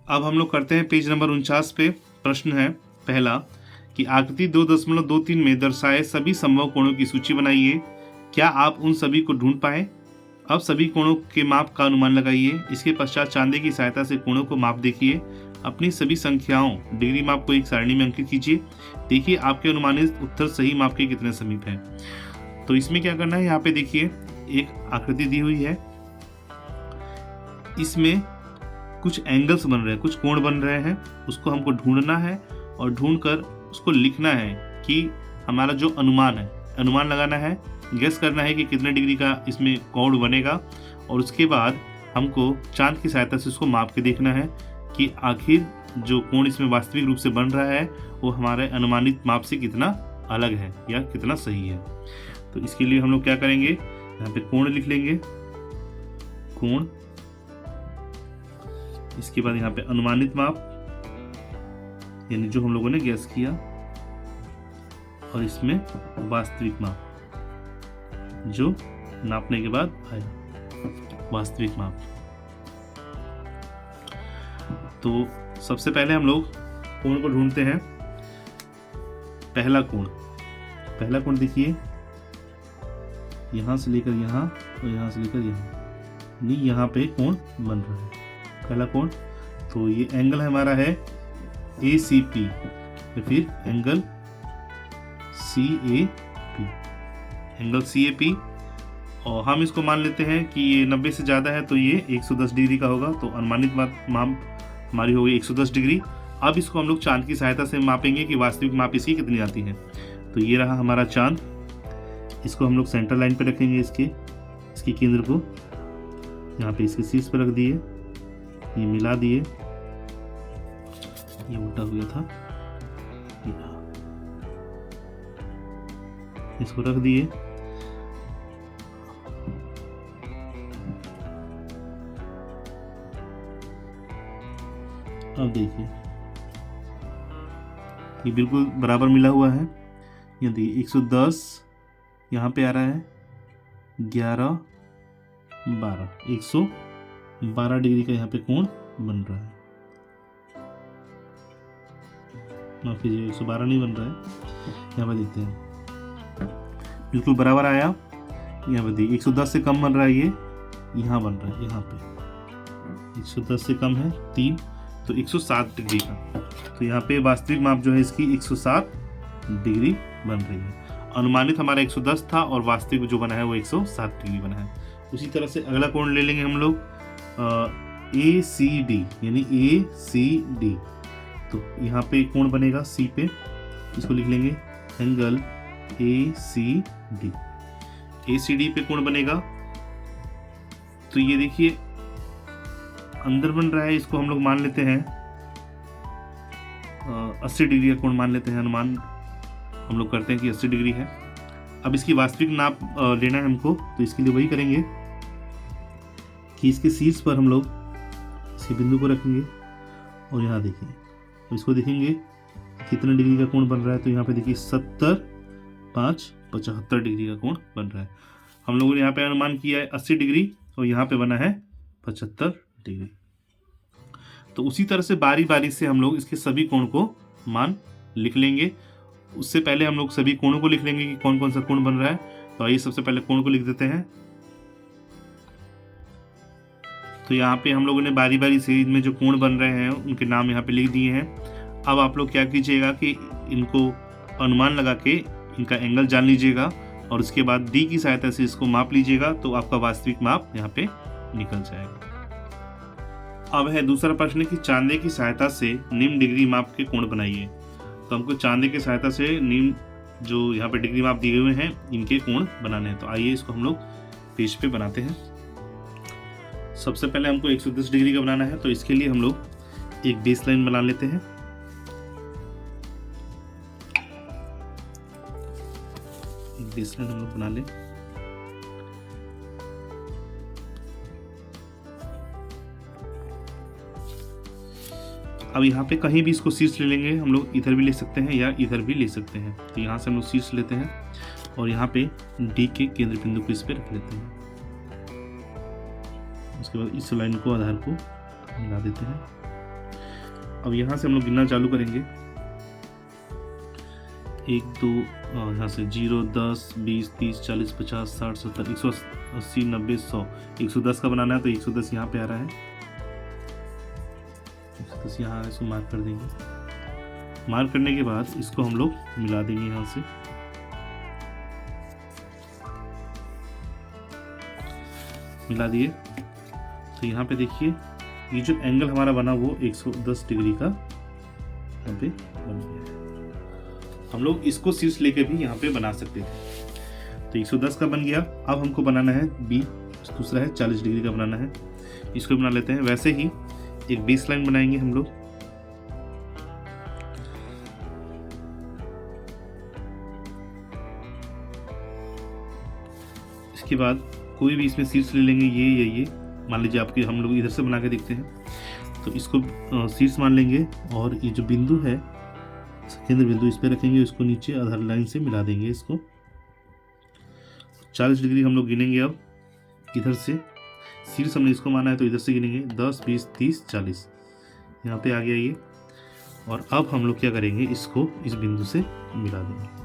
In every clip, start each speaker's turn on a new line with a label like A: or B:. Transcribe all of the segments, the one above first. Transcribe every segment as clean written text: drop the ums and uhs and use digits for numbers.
A: अब हम लोग करते हैं पेज नंबर 49 पे। प्रश्न है पहला कि आकृति 2.23 में दर्शाए सभी संभव कोणों की सूची बनाइए। क्या आप उन सभी को ढूंढ पाए? अब सभी कोणों के माप का अनुमान लगाइए। इसके पश्चात चांदे की सहायता से कोणों को माप देखिए। अपनी सभी संख्याओं डिग्री माप को एक सारणी में अंकित कीजिए। देखिए आपके अनुमानित उत्तर सही माप के कितने समीप है। तो इसमें क्या करना है, यहाँ पे देखिए एक आकृति दी हुई है, इसमें कुछ एंगल्स बन रहे हैं, कुछ कोण बन रहे हैं, उसको हमको ढूंढना है और ढूंढकर उसको लिखना है कि हमारा जो अनुमान है, अनुमान लगाना है, गेस करना है कि कितने डिग्री का इसमें कोण बनेगा और उसके बाद हमको चांद की सहायता से उसको माप के देखना है कि आखिर जो कोण इसमें वास्तविक रूप से बन रहा है वो हमारे अनुमानित माप से कितना अलग है या कितना सही है। तो इसके लिए हम लोग क्या करेंगे, यहाँ पे कोण लिख लेंगे, कोण, इसके बाद यहाँ पे अनुमानित माप यानी जो हम लोगों ने गैस किया, और इसमें वास्तविक माप जो नापने के बाद आया वास्तविक माप। तो सबसे पहले हम लोग कोण को ढूंढते हैं। पहला कोण देखिए, यहां से लेकर यहां और यहां से लेकर यहां, नहीं यहाँ पे कोण बन रहा है पहला कोण। तो ये एंगल हमारा है ACP या फिर एंगल CAP, एंगल CAP। और हम इसको मान लेते हैं कि ये 90 से ज़्यादा है तो ये 110 डिग्री का होगा। तो अनुमानित माप हमारी होगी 110 डिग्री। अब इसको हम लोग चांद की सहायता से मापेंगे कि वास्तविक माप इसकी कितनी आती है। तो ये रहा हमारा चांद, इसको हम लोग सेंटर लाइन पे रखेंगे, इसके केंद्र को यहाँ पे इसके शीर्ष पर रख दिए, ये मिला दिए, ये उल्टा हो गया था, इसको रख दिए। अब देखिए ये बिल्कुल बराबर मिला हुआ है। ये देखिए 110 यहाँ पे आ रहा है, 11, 12, 112 डिग्री का यहाँ पे कोण बन रहा है। माफ कीजिए 112 नहीं बन रहा है, यहाँ पे देखते हैं बिल्कुल बराबर आया। यहाँ पे देखिए 110 से कम बन रहा है, ये यहाँ बन रहा है, यहाँ पे 110 से कम है 3, तो 107 डिग्री का। तो यहाँ पे वास्तविक माप जो है इसकी 107 डिग्री बन रही है। अनुमानित हमारा 110 था और वास्तविक जो बना है वो 107 डिग्री बना है। उसी तरह से अगला कोण ले लेंगे हम लोग ACD यानी ACD। तो यहाँ पे कोण बनेगा C पे, इसको लिख लेंगे एंगल ACD। ACD पे कोण बनेगा, तो ये देखिए अंदर बन रहा है, इसको हम लोग मान लेते हैं 80 डिग्री का कोण मान लेते हैं। अनुमान हम लोग करते हैं कि 80 डिग्री है। अब इसकी वास्तविक नाप लेना है हमको, तो इसके लिए वही करेंगे कि इसके शीर्ष पर हम लोग इसके बिंदु को रखेंगे और यहाँ देखिए, तो इसको देखेंगे कितने डिग्री का कोण बन रहा है। तो यहाँ पे देखिए 70, 5, 75 डिग्री का कोण बन रहा है। हम लोगों ने यहाँ पे अनुमान किया है 80 डिग्री और यहाँ पे बना है 75 डिग्री। तो उसी तरह से बारी बारी से हम लोग इसके सभी कोण को मान लिख लेंगे। उससे पहले हम लोग सभी कोणों को लिख लेंगे कि कौन कौन सा कोण बन रहा है। तो आइए सबसे पहले कोण को लिख देते हैं। तो यहाँ पे हम लोगों ने बारी बारी से इनमें जो कोण बन रहे हैं उनके नाम यहाँ पे लिख दिए हैं। अब आप लोग क्या कीजिएगा कि इनको अनुमान लगा के इनका एंगल जान लीजिएगा और उसके बाद डी की सहायता से इसको माप लीजिएगा, तो आपका वास्तविक माप यहाँ पे निकल जाएगा। अब है दूसरा प्रश्न कि चांदे की सहायता से निम्न डिग्री माप के कोण बनाइए। तो हमको चांदे की सहायता से निम्न जो यहाँ पे डिग्री माप दिए हुए हैं इनके कोण बनाने हैं। तो आइए इसको हम लोग पेज पे बनाते हैं। सबसे पहले हमको 110 डिग्री का बनाना है, तो इसके लिए हम लोग एक बेस लाइन बना लेते हैं। एक बेस लाइन हम लोग बना लें। अब यहाँ पे कहीं भी इसको शीर्ष ले लेंगे, हम लोग इधर भी ले सकते हैं या इधर भी ले सकते हैं। तो यहाँ से हम लोग शीर्ष लेते हैं और यहाँ पे डी के केंद्र बिंदु को इस पे रख लेते हैं। उसके बाद इस लाइन को आधार को मिला देते हैं। अब यहाँ से हम लोग गिनना चालू करेंगे। 1 2 यहाँ से 0 10 20 30 40 50 60 70 180 90 100 110 का बनाना है तो 110 यहाँ पे आ रहा है। 110 यहाँ इसको मार्क कर देंगे। मार्क करने के बाद इसको हम लोग मिला देंगे यहाँ से। मिला दिए तो यहाँ पे देखिए ये जो एंगल हमारा बना वो 110 डिग्री का यहाँ पे बन गया है। हम लोग इसको शीर्ष लेके भी यहाँ पे बना सकते थे। तो 110 का बन गया। अब हमको बनाना है बी, दूसरा है 40 डिग्री का बनाना है। इसको बना लेते हैं। वैसे ही एक बेस लाइन बनाएंगे हम लोग। इसके बाद कोई भी इसमें शीर्ष ले लेंगे, ये या ये। मान लीजिए आपके, हम लोग इधर से बना के देखते हैं। तो इसको शीर्ष मान लेंगे और ये जो बिंदु है केंद्र बिंदु इस पे रखेंगे, इसको नीचे आधार लाइन से मिला देंगे। इसको 40 डिग्री हम लोग गिनेंगे। अब इधर से शीर्ष हमने इसको माना है तो इधर से गिनेंगे 10 20 30 40, यहाँ पे आ गया ये। और अब हम लोग क्या करेंगे, इसको इस बिंदु से मिला देंगे।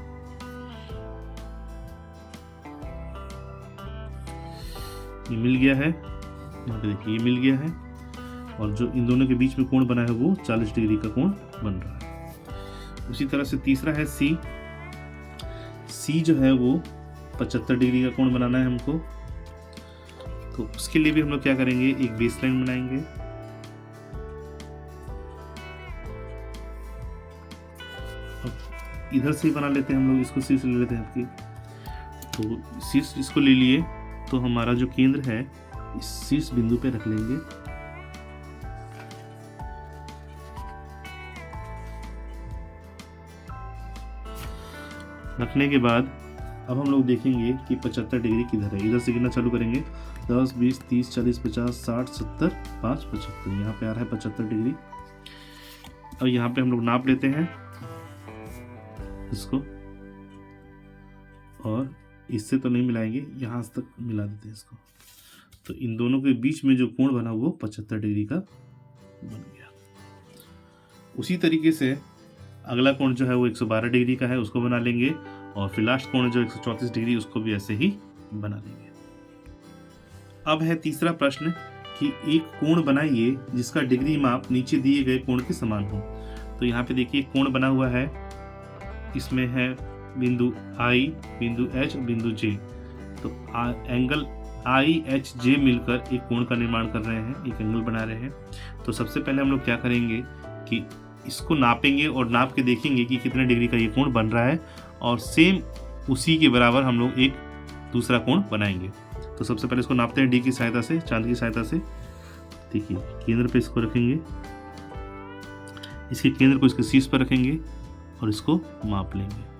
A: ये मिल गया है, यहाँ पे देखिए ये मिल गया है। और जो इन दोनों के बीच में कोण बना है वो 40 डिग्री का कोण बन रहा है। उसी तरह से तीसरा है सी। सी जो है वो 75 डिग्री का कोण बनाना है हमको। तो उसके लिए भी हम लोग क्या करेंगे, एक बेस लाइन बनाएंगे। इधर से ही बना लेते हैं हम लोग, इसको शीर्ष ले लेते हैं आपकी। तो शीर्ष इसको ले लिए तो हमारा जो केंद्र है इस शीर्ष बिंदु पे रख लेंगे। रखने के बाद अब हम लोग देखेंगे कि 75 डिग्री किधर है। इधर से गिनना चालू करेंगे, 10 20 30 40 50 60 70 5 75, यहाँ पे आ रहा है 75 डिग्री। अब यहाँ पे हम लोग नाप लेते हैं इसको, और इससे तो नहीं मिलाएंगे, यहाँ तक मिला देते हैं इसको। तो इन दोनों के बीच में जो कोण बना वो 75 डिग्री का बन गया। उसी तरीके से अगला कोण जो है वो 112 डिग्री का है, उसको बना लेंगे। और फिर लास्ट कोण जो 134 डिग्री, उसको भी ऐसे ही बना लेंगे। अब है तीसरा प्रश्न कि एक कोण बनाइए जिसका डिग्री माप नीचे दिए गए कोण के समान हो। तो यहाँ पे देखिए कोण बना हुआ है, इसमें है बिंदु I, बिंदु H और बिंदु J। तो एंगल IHJ मिलकर एक कोण का निर्माण कर रहे हैं, एक एंगल बना रहे हैं। तो सबसे पहले हम लोग क्या करेंगे कि इसको नापेंगे और नाप के देखेंगे कि कितने डिग्री का ये कोण बन रहा है, और सेम उसी के बराबर हम लोग एक दूसरा कोण बनाएंगे। तो सबसे पहले इसको नापते हैं डी की सहायता से, चांद की सहायता से। देखिए केंद्र पे इसको रखेंगे, इसके केंद्र को इसके शीर्ष पर रखेंगे और इसको माप लेंगे।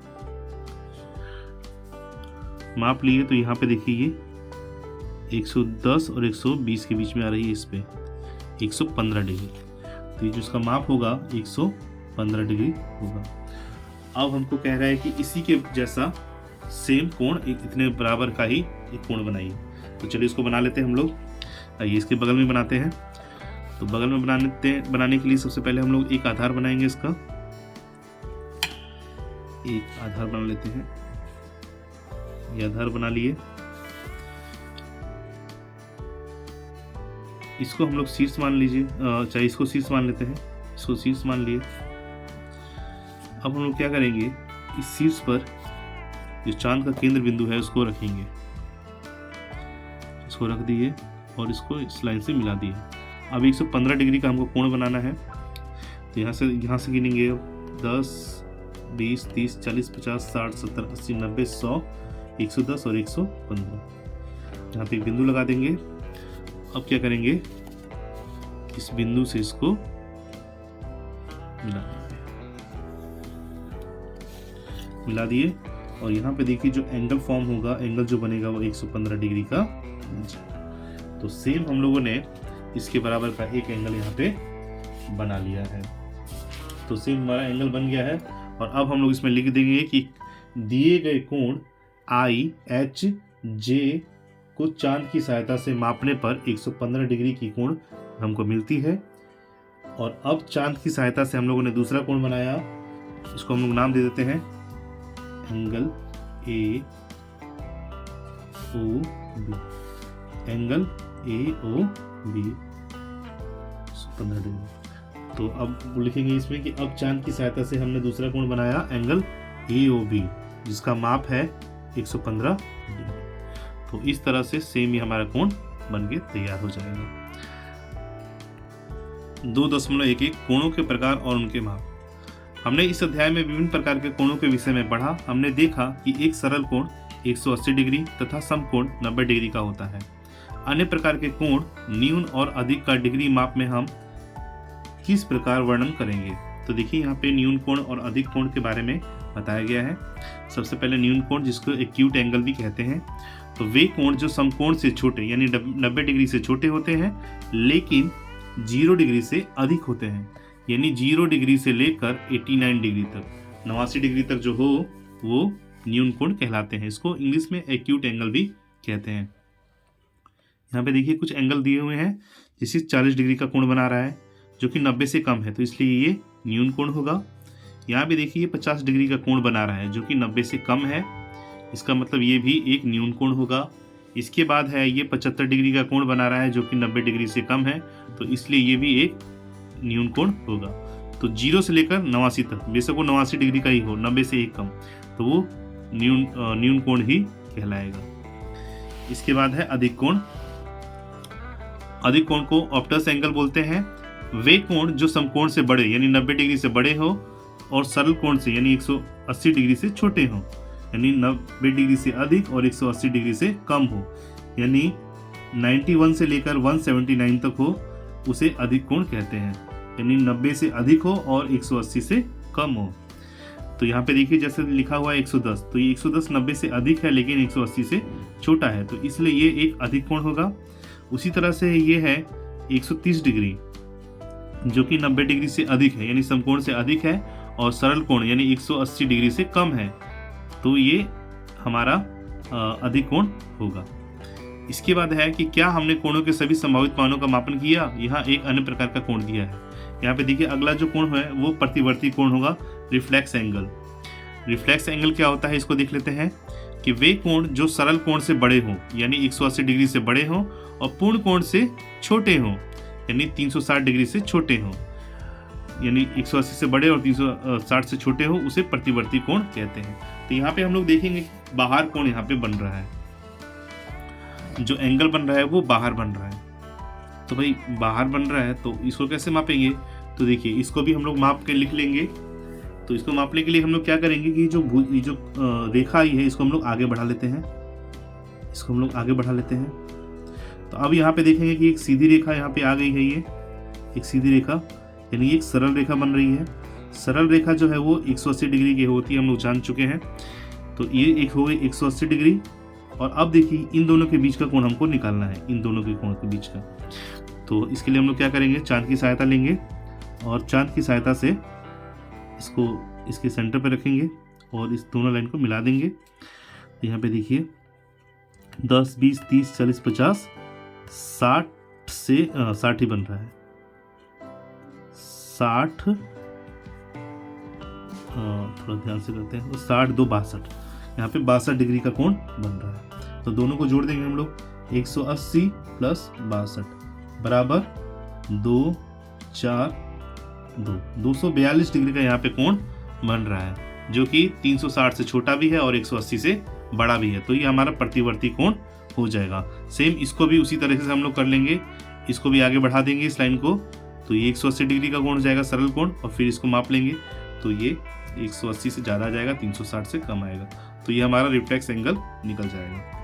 A: माप लिए तो यहाँ पे देखिए ये 110 और 120 के बीच में आ रही है, इस पे 115 डिग्री। तो ये जो इसका माप होगा 115 डिग्री होगा। अब हमको कह रहा है कि इसी के जैसा सेम कोण इतने बराबर का ही एक कोण बनाइए। तो चलिए इसको बना लेते हैं हम लोग। आइए इसके बगल में बनाते हैं। तो बगल में बनाने के लिए सबसे पहले हम लोग एक आधार बनाएंगे। इसका एक आधार बना लेते हैं। ये आधार बना लिए। इसको हम लोग शीर्ष मान लीजिए, चाहे इसको शीर्ष मान लेते हैं। इसको शीर्ष मान लिए। अब हम लोग क्या करेंगे, इस शीर्ष पर जो चांद का केंद्र बिंदु है उसको रखेंगे। इसको रख दिए और इसको इस लाइन से मिला दिए। अब 115 डिग्री का हमको कोण बनाना है। तो यहाँ से गिनेंगे 10 20 30 40 50 60 70 80 90 100 110 और 115। यहाँ पे एक बिंदु लगा देंगे। अब क्या करेंगे, इस बिंदु से इसको मिला दिए। और यहाँ पे देखिए जो एंगल फॉर्म होगा, एंगल जो बनेगा वो 115 डिग्री का। तो सेम हम लोगों ने इसके बराबर का एक एंगल यहाँ पे बना लिया है। तो सेम हमारा एंगल बन गया है। और अब हम लोग इसमें लिख देंगे कि दिए गए कोण IHJ को चांद की सहायता से मापने पर 115 डिग्री की कोण हमको मिलती है। और अब चांद की सहायता से हम लोगों ने दूसरा कोण बनाया, इसको हम लोग नाम दे देते हैं angle A O B, angle A O B 15 degree. तो अब लिखेंगे इसमें कि अब चांद की सहायता से हमने दूसरा कोण बनाया एंगल ए ओ बी, जिसका माप है 115 डिग्री। तो इस तरह से सेम ही हमारा कोण बन के तैयार हो जाएगा। 2.11 कोणों के प्रकार और उनके माप। हमने इस अध्याय में विभिन्न प्रकार के कोणों के विषय में पढ़ा। हमने देखा कि एक सरल कोण 180 डिग्री तथा समकोण 90 डिग्री का होता है। अन्य प्रकार के कोण न्यून और अधिक का डिग्री माप में हम किस प्रकार वर्णन करेंगे। तो देखिए यहाँ पे न्यून कोण और अधिक कोण के बारे में बताया गया है। सबसे पहले न्यून कोण, जिसको एक्यूट एंगल भी कहते हैं, तो वे कोण जो समकोण से छोटे यानी 90 डिग्री से छोटे होते हैं लेकिन 0 डिग्री से अधिक होते हैं, यानी 0 डिग्री से लेकर 89 डिग्री तक, 89 डिग्री तक जो हो वो न्यून कोण कहलाते हैं। इसको इंग्लिश में एक्यूट एंगल भी कहते हैं। यहाँ पे देखिए कुछ एंगल दिए हुए हैं, जैसे 40 डिग्री का कोण बना रहा है जो कि 90 से कम है, तो इसलिए ये न्यून कोण होगा। यहाँ पे देखिए 50 डिग्री का कोण बना रहा है जो कि 90 से कम है, इसका मतलब ये भी एक न्यून कोण होगा। इसके बाद है ये 75 डिग्री का कोण बना रहा है जो कि 90 डिग्री से कम है, तो इसलिए ये भी एक न्यून कोण होगा। तो 0 से लेकर 89 तक, बेशक वो 89 डिग्री का ही हो, 90 से एक कम, तो वो न्यून कोण ही कहलाएगा। इसके बाद है अधिक कोण। अधिक कोण को ऑप्टस एंगल बोलते हैं। वे कोण जो समकोण से बड़े यानी 90 डिग्री से बड़े हो और सरल कोण से यानी 180 डिग्री से छोटे हो, यानी 90 डिग्री से अधिक और 180 डिग्री से कम हो, यानी 91 से लेकर 179 तक हो, उसे अधिक कोण कहते हैं। यानी 90 से अधिक हो और 180 से कम हो। तो यहाँ पे देखिए जैसे लिखा हुआ है 110, तो ये 110 90 से अधिक है लेकिन 180 से छोटा है, तो इसलिए ये एक अधिक कोण होगा। उसी तरह से ये है 130 डिग्री जो कि 90 डिग्री से अधिक है यानी समकोण से अधिक है और सरल कोण यानी 180 डिग्री से कम है, तो ये हमारा अधिक कोण होगा। इसके बाद है कि क्या हमने कोणों के सभी संभावित मानों का मापन किया। यहाँ एक अन्य प्रकार का कोण दिया है। यहाँ पे देखिए अगला जो कोण है वो प्रतिवर्ती कोण होगा, रिफ्लेक्स एंगल। रिफ्लेक्स एंगल क्या होता है इसको देख लेते हैं कि वे कोण जो सरल कोण से बड़े हों यानी 180 डिग्री से बड़े हों और पूर्ण कोण से छोटे हों यानी 360 डिग्री से छोटे हों, यानी 180 से बड़े और 360 से छोटे हो, उसे प्रतिवर्ती कोण कहते हैं। तो यहाँ पे हम लोग देखेंगे कि बाहर कोण यहाँ पे बन रहा है, जो एंगल बन रहा है वो बाहर बन रहा है। तो भाई बाहर बन रहा है तो इसको कैसे मापेंगे। तो देखिए इसको भी हम लोग माप के लिख लेंगे। तो इसको मापने के लिए हम लोग क्या करेंगे कि जो रेखा आई है इसको हम लोग आगे बढ़ा लेते हैं, इसको हम लोग आगे बढ़ा लेते हैं। तो अब यहाँ पे देखेंगे कि एक सीधी रेखा यहाँ पे आ गई है, ये एक सीधी रेखा यानी एक सरल रेखा बन रही है। सरल रेखा जो है वो 180 डिग्री की होती है, हम लोग जान चुके हैं। तो ये एक हो गई 180 डिग्री। और अब देखिए इन दोनों के बीच का कोण हमको निकालना है, इन दोनों के कोण के बीच का। तो इसके लिए हम लोग क्या करेंगे, चांद की सहायता लेंगे और चांद की सहायता से इसको इसके सेंटर पे रखेंगे और इस दोनों लाइन को मिला देंगे। तो यहाँ पे देखिए 10, 20, 30, 40, 50, 60 से 60 ही बन रहा है, 60 थोड़ा ध्यान से करते हैं, 60, 2, 62, यहाँ पे 62 डिग्री का कोण बन रहा है। तो दोनों को जोड़ देंगे हम लोग, 180 प्लस 62 बराबर 2, 4, 2, 242 डिग्री का यहाँ पे कोण बन रहा है, जो कि 360 से छोटा भी है और 180 से बड़ा भी है। तो ये हमारा प्रतिवर्ती कोण हो जाएगा। सेम इसको भी उसी तरह से हम लोग कर लेंगे, इसको भी आगे बढ़ा देंगे इस लाइन को। तो ये 180 डिग्री का कोण हो जाएगा सरल कोण, और फिर इसको माप लेंगे तो ये 180 से ज़्यादा आ जाएगा, 360 से कम आएगा। तो ये हमारा रिफ्लेक्स एंगल निकल जाएगा।